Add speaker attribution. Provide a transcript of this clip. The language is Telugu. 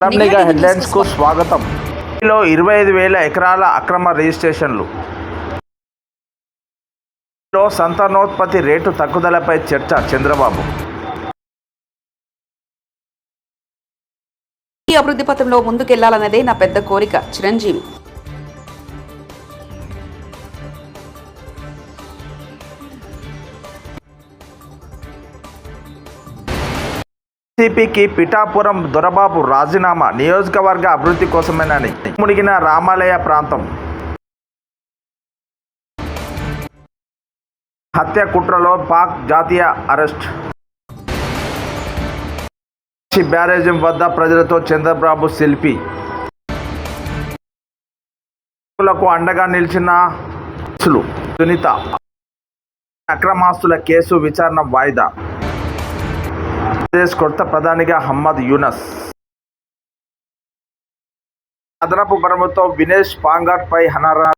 Speaker 1: హెడ్లైన్స్ కు స్వాగతం. లో 25,000 ఎకరాల అక్రమ రిజిస్ట్రేషన్లు. లో సంతానోత్పత్తి రేటు తగ్గుదలపై చర్చ. చంద్రబాబు
Speaker 2: ఈ అభివృద్ధి పథంలో ముందుకెళ్లాలన్నదే నా పెద్ద కోరిక. చిరంజీవి
Speaker 1: సిపికి పిఠాపురం దొరబాబు రాజీనామా. నియోజకవర్గ అభివృద్ధి కోసమేనని మునిగిన రామాలయ ప్రాంతం. హత్య కుట్రలో పాక్ జాతీయ అరెస్ట్. బ్యారేజీ వద్ద ప్రజలతో చంద్రబాబు సెల్ఫీ. లకు అండగా నిలిచిన సునీత. అక్రమాస్తుల కేసు విచారణ వాయిదా. ఆంధ్రప్రదేశ్ కొత్త ప్రధానిగా మహమ్మద్ యూనస్. అదనపు బరువుతో వినేష్ ఫాంగట్ పై హనరా.